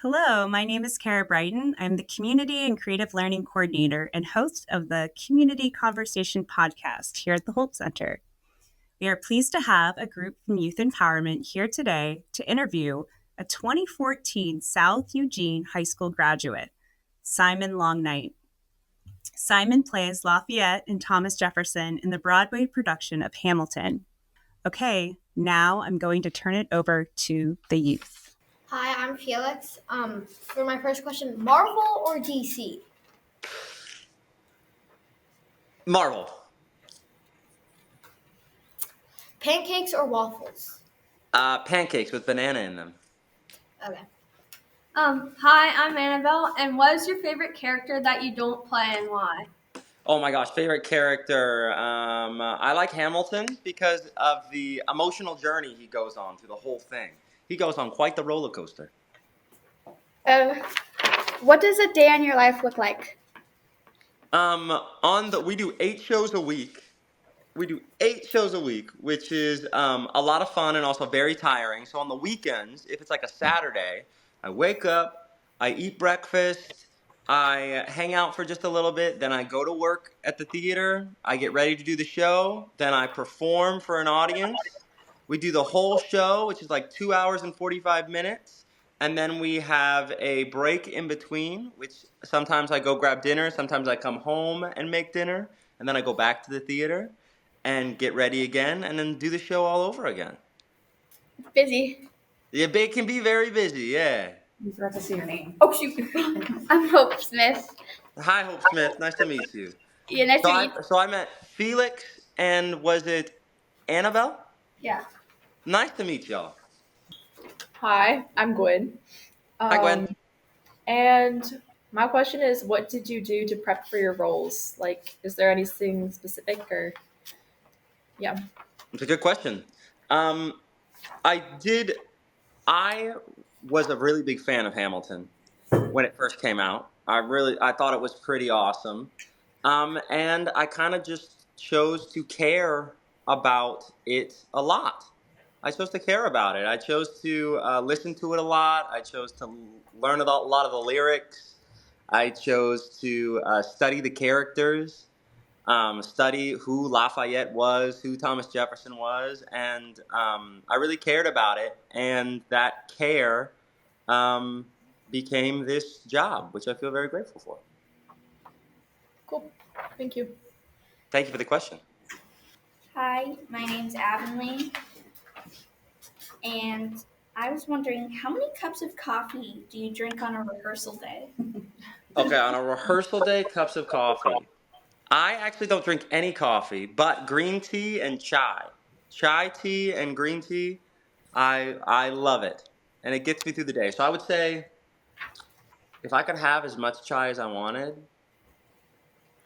Hello, my name is Kara Brighton. I'm the Community and Creative Learning Coordinator and host of the Community Conversation podcast here at the Hope Center. We are pleased to have a group from Youth Empowerment here today to interview a 2014 South Eugene High School graduate, Simon Longnight. Simon plays Lafayette and Thomas Jefferson in the Broadway production of Hamilton. Okay, now I'm going to turn it over to the youth. Hi, I'm Felix. For my first question, Marvel or DC? Marvel. Pancakes or waffles? Pancakes with banana in them. Okay. Hi, I'm Annabelle, and what is your favorite character that you don't play and why? Oh my gosh, favorite character. I like Hamilton because of the emotional journey he goes on through the whole thing. He goes on quite the roller coaster. What does a day in your life look like? We do 8 shows a week. We do 8 shows a week, which is a lot of fun and also very tiring. So on the weekends, if it's like a Saturday, I wake up, I eat breakfast, I hang out for just a little bit, then I go to work at the theater, I get ready to do the show, then I perform for an audience. We do the whole show, which is like 2 hours and 45 minutes. And then we have a break in between, which sometimes I go grab dinner, sometimes I come home and make dinner, and then I go back to the theater and get ready again, and then do the show all over again. Busy. Yeah, it can be very busy, yeah. You forgot to say your name. Oh, shoot. I'm Hope Smith. Hi, Hope Smith. Nice to meet you. Yeah, nice to meet you. So I met Felix, and was it Annabelle? Yeah. Nice to meet y'all. Hi, I'm Gwen. Hi, Gwen. And my question is, what did you do to prep for your roles? Like, is there anything specific or? Yeah. It's a good question. I was a really big fan of Hamilton when it first came out. I thought it was pretty awesome. And I kind of just chose to care about it a lot. I chose to care about it. I chose to listen to it a lot. I chose to learn a lot of the lyrics. I chose to study the characters, study who Lafayette was, who Thomas Jefferson was, and I really cared about it. And that care became this job, which I feel very grateful for. Cool. Thank you. Thank you for the question. Hi, my name's Avonlea, and I was wondering, how many cups of coffee do you drink on a rehearsal day? Okay, on a rehearsal day, cups of coffee. I actually don't drink any coffee, but green tea and chai tea and green tea, I love it, and it gets me through the day. So I would say, if I could have as much chai as I wanted,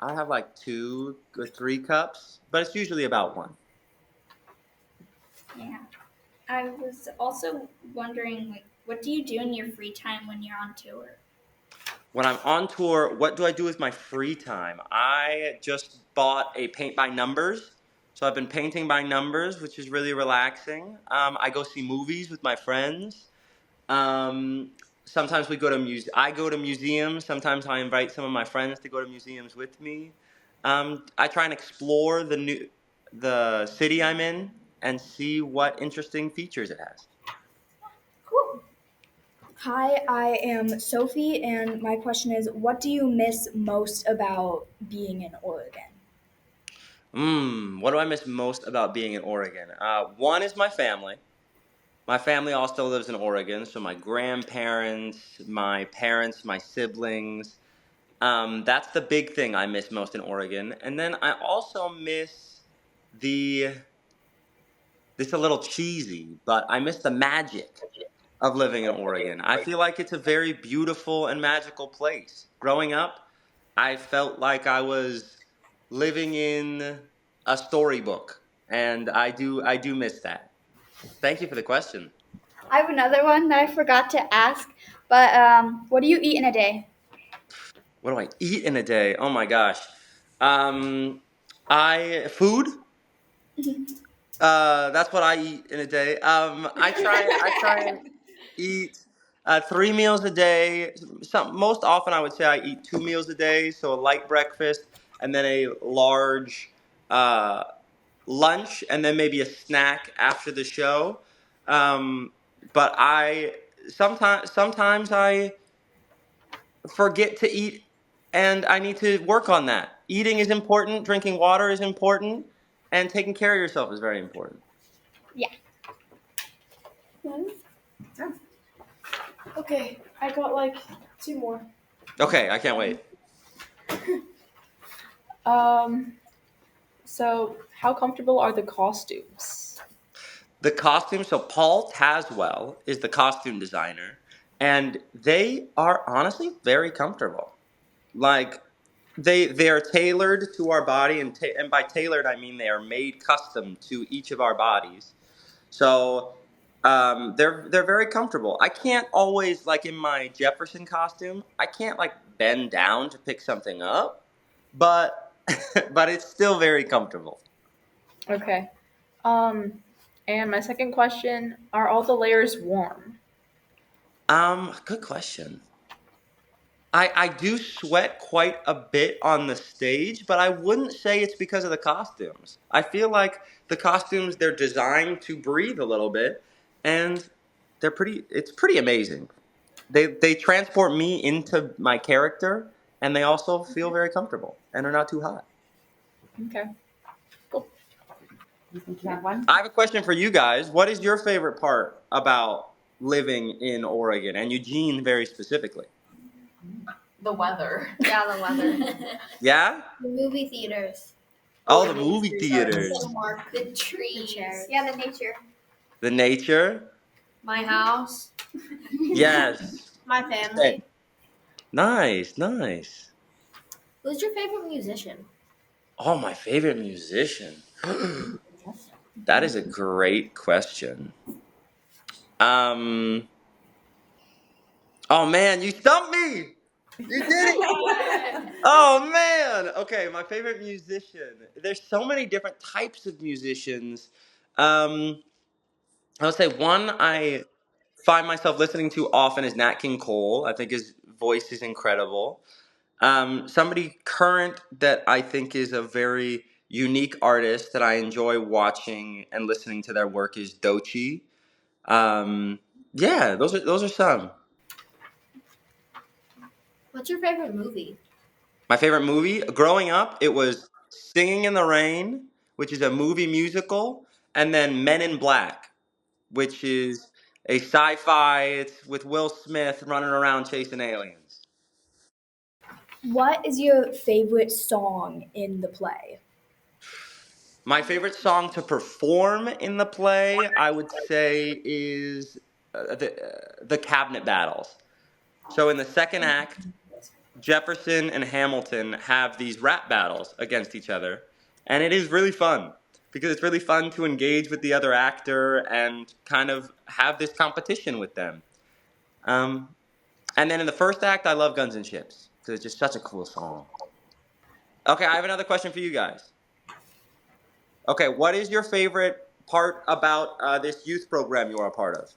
I'd have like 2 or 3 cups, but it's usually about 1. Yeah. I was also wondering, what do you do in your free time when you're on tour? When I'm on tour, what do I do with my free time? I just bought a paint by numbers. So I've been painting by numbers, which is really relaxing. I go see movies with my friends. Sometimes I go to museums. Sometimes I invite some of my friends to go to museums with me. I try and explore the city I'm in and see what interesting features it has. Cool. Hi, I am Sophie, and my question is, what do you miss most about being in Oregon? What do I miss most about being in Oregon? One is my family. My family also lives in Oregon, so my grandparents, my parents, my siblings. That's the big thing I miss most in Oregon. And then I also miss this is a little cheesy, but I miss the magic of living in Oregon. I feel like it's a very beautiful and magical place. Growing up, I felt like I was living in a storybook, and I do miss that. Thank you for the question. I have another one that I forgot to ask, but what do you eat in a day? What do I eat in a day? Oh my gosh. I food. That's what I eat in a day. I try and eat 3 meals a day. Most often, I would say I eat 2 meals a day, so a light breakfast and then a large uh, lunch, and then maybe a snack after the show. Um, but I sometimes I forget to eat, and I need to work on that. Eating is important. Drinking water is important, and taking care of yourself is very important. Okay, I got like 2 more. Okay, I can't wait. So how comfortable are the costumes? The costume, so Paul Taswell is the costume designer, and they are honestly very comfortable. Like they are tailored to our body, and by tailored I mean they are made custom to each of our bodies. So they're very comfortable. I can't always, like in my Jefferson costume, I can't like bend down to pick something up, but but it's still very comfortable. Okay. And my second question, are all the layers warm? Good question. I do sweat quite a bit on the stage, but I wouldn't say it's because of the costumes. I feel like the costumes, they're designed to breathe a little bit, and it's pretty amazing. They transport me into my character, and they also feel very comfortable and are not too hot. Okay. You think you have one? I have a question for you guys. What is your favorite part about living in Oregon, and Eugene very specifically? The weather. Yeah, the weather. Yeah? The movie theaters. Oh, the movie theaters. The trees. chairs. Yeah, the nature. The nature. My house. Yes. My family. Nice, nice. Who's your favorite musician? Oh, my favorite musician. That is a great question. Um. Oh man, you stumped me. You did it. Oh man. Okay, my favorite musician. There's so many different types of musicians. Um, I would say one I find myself listening to often is Nat King Cole. I think his voice is incredible. Somebody current that I think is a very unique artist that I enjoy watching and listening to their work is Doechii. Um, yeah, those are some. What's your favorite movie? My favorite movie growing up, it was Singing in the Rain, which is a movie musical, and then Men in Black, which is a sci-fi. It's with Will Smith running around chasing aliens. What is your favorite song in the play? My favorite song to perform in the play, I would say, is the Cabinet Battles. So in the second act, Jefferson and Hamilton have these rap battles against each other, and it is really fun because it's really fun to engage with the other actor and kind of have this competition with them. Um, and then in the first act, I love Guns and Ships because it's just such a cool song. Okay, I have another question for you guys. Okay, what is your favorite part about this youth program you are a part of?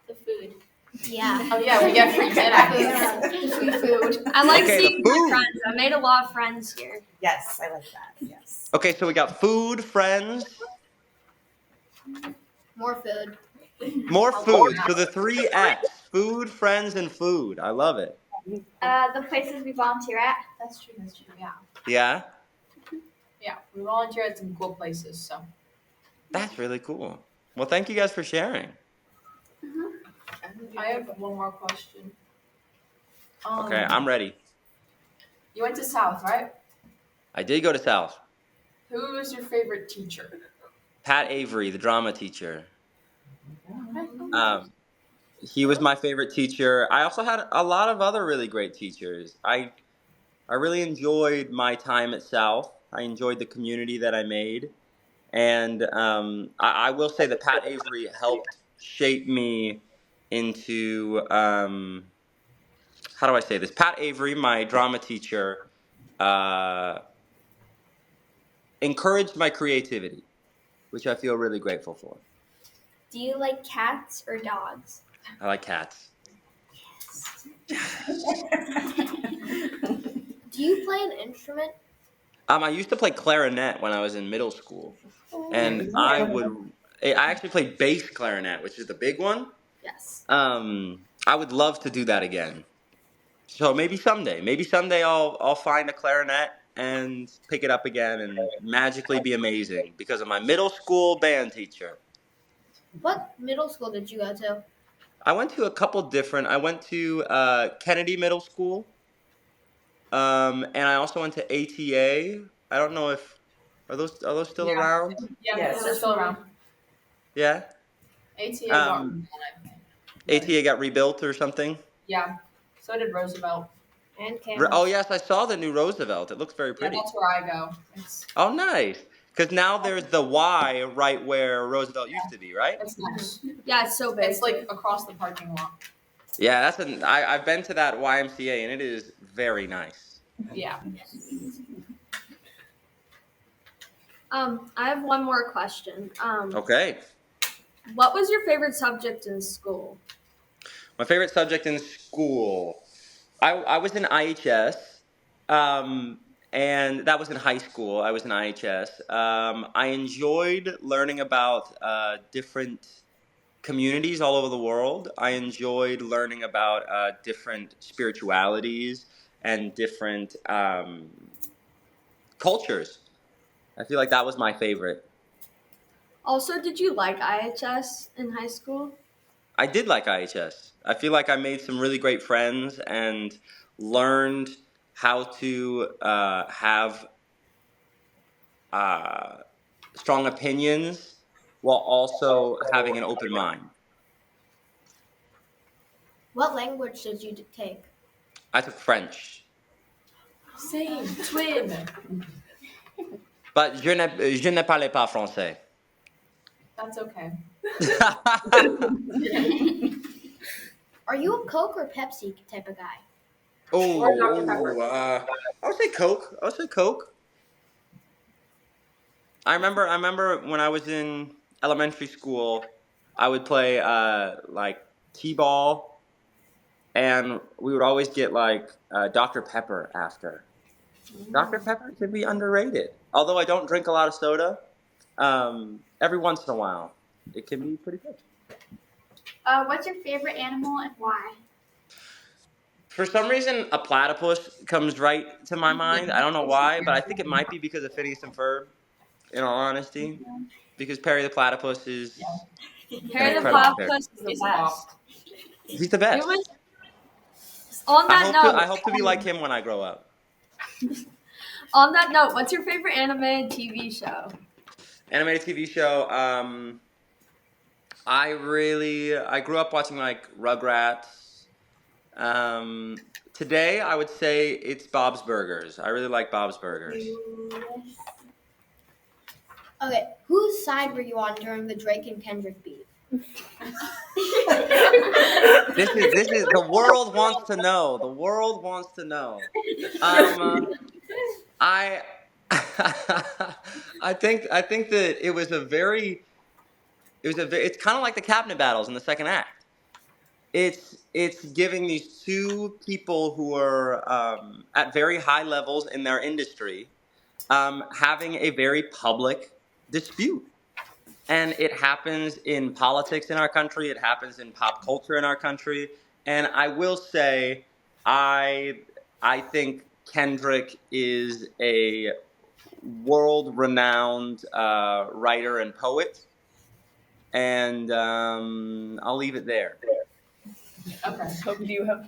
The food. Yeah. Oh yeah, we get free dinners. Free food. I like Okay, the seeing my food. friends. I made a lot of friends here. Yes, I like that. Yes. Okay, so we got food, friends, More food. more food. So the 3 F's: food, friends, and food. I love it. The places we volunteer at. That's true. Yeah. Yeah, Yeah, we volunteer at some cool places. So. that's really cool. Well, thank you guys for sharing. I have one more question. Okay, I'm ready. You went to South, right? I did go to South. Who was your favorite teacher? Pat Avery, the drama teacher. He was my favorite teacher. I also had a lot of other really great teachers. I really enjoyed my time at South. I enjoyed the community that I made. And I will say that Pat Avery helped shape me into, how do I say this? Pat Avery, my drama teacher, encouraged my creativity, which I feel really grateful for. Do you like cats or dogs? I like cats. Do you play an instrument? I used to play clarinet when I was in middle school, and I actually played bass clarinet, which is the big one. Yes. I would love to do that again. So maybe someday I'll find a clarinet and pick it up again and magically be amazing because of my middle school band teacher. What middle school did you go to? I went to a couple different. I went to Kennedy Middle School, and I also went to ATA. I don't know if are those still Yeah. around? Yeah, Yes. they're still around. Yeah. ATA got Um, I think. ATA got rebuilt or something. Yeah. So did Roosevelt. And Oh yes, I saw the new Roosevelt. It looks very Yeah, pretty. that's where I go. It's Oh nice. Because now there's the Y right where Roosevelt used to be, right? nice. Yeah, it's so big. It's like across the parking lot. Yeah, I've been to that YMCA and it is very nice. Yeah. I have one more question. Okay. What was your favorite subject in school? My favorite subject in school. I was in IHS, and that was in high school. I was in IHS. I enjoyed learning about different communities all over the world. I enjoyed learning about different spiritualities and different cultures. I feel like that was my favorite. Also, did you like IHS in high school? I did like IHS. I feel like I made some really great friends and learned how to have uh, strong opinions while also having an open mind. what language did you take? I took French, Same. Twin. but je ne parlais pas français. That's okay. Are you a Coke or Pepsi type of guy? I would say Coke. I would say Coke. I remember when I was in elementary school, I would play like t-ball, and we would always get like Dr. Pepper after. Dr. Pepper can be underrated. Although I don't drink a lot of soda, every once in a while, it can be pretty good. What's your favorite animal and why? For some reason, a platypus comes right to my mind. I don't know why, but I think it might be because of Phineas and Ferb, in all honesty. Because Perry the Platypus is Harry the incredible Platypus is the He's best. he's the best. It was on that note. I hope to be like him when I grow up. On that note, what's your favorite anime and TV show? Animated TV show. I grew up watching like Rugrats. Today I would say it's Bob's Burgers. I really like Bob's Burgers. Okay, whose side were you on during the Drake and Kendrick beef? This is the world wants to know. The world wants to know. I I think that it's kind of like the cabinet battles in the second act. It's giving these two people who are at very high levels in their industry having a very public dispute. And it happens in politics in our country. It happens in pop culture in our country. And I will say, I think Kendrick is a world-renowned writer and poet. And I'll leave it there. Okay. Hope do you have.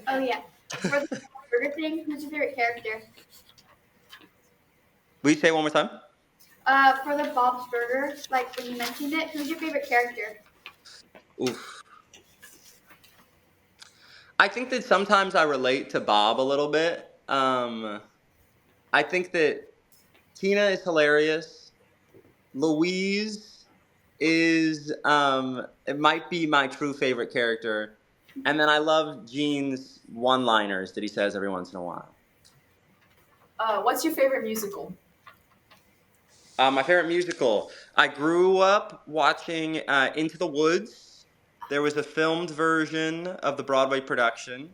Oh yeah. For the burger thing, who's your favorite character? Will you say it one more time? For the Bob's Burger, like when you mentioned it, who's your favorite character? Oof. I think that sometimes I relate to Bob a little bit. I think that Tina is hilarious. Louise is it might be my true favorite character. And then I love Gene's one-liners that he says every once in a while. What's your favorite musical? My favorite musical. I grew up watching Into the Woods. There was a filmed version of the Broadway production.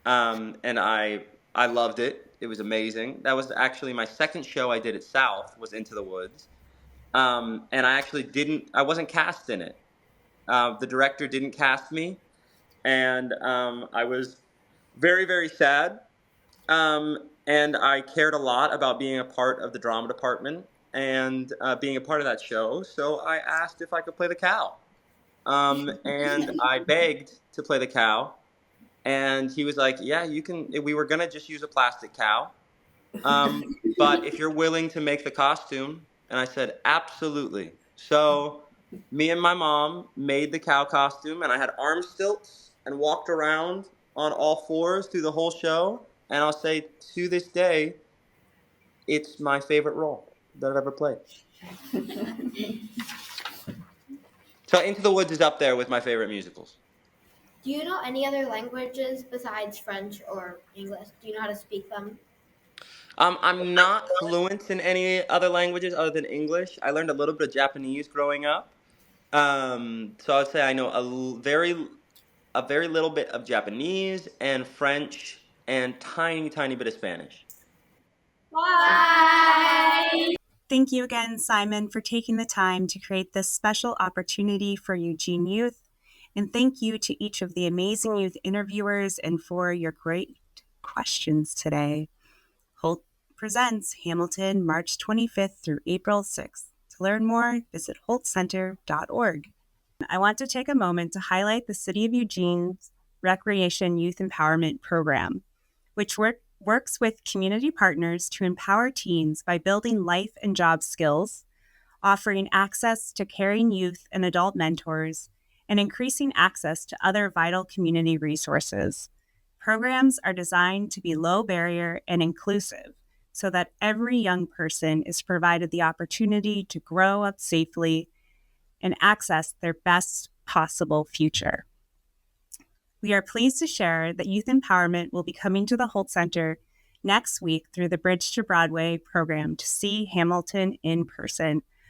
and I loved it. It was amazing. That was actually my second show I did at South was Into the Woods, and I wasn't cast in it. The director didn't cast me, and I was very, very sad. And I cared a lot about being a part of the drama department and being a part of that show. So I asked if I could play the cow. And I begged to play the cow. And he was like, yeah, you can. We were going to just use a plastic cow. But if you're willing to make the costume, and I said, absolutely. So me and my mom made the cow costume, and I had arm stilts and walked around on all fours through the whole show. And I'll say to this day, it's my favorite role that I've ever played. So Into the Woods is up there with my favorite musicals. Do you know any other languages besides French or English? Do you know how to speak them? I'm not fluent in any other languages other than English. I learned a little bit of Japanese growing up. So I would say I know a very little bit of Japanese and French and tiny, tiny bit of Spanish. Bye. Thank you again, Simon, for taking the time to create this special opportunity for Eugene Youth. And thank you to each of the amazing youth interviewers and for your great questions today. Holt presents Hamilton March 25th through April 6th. To learn more, visit holtcenter.org. I want to take a moment to highlight the City of Eugene's Recreation Youth Empowerment Program, which works with community partners to empower teens by building life and job skills, offering access to caring youth and adult mentors, and increasing access to other vital community resources. Programs are designed to be low barrier and inclusive so that every young person is provided the opportunity to grow up safely and access their best possible future. We are pleased to share that Youth Empowerment will be coming to the Holt Center next week through the Bridge to Broadway program to see Hamilton in person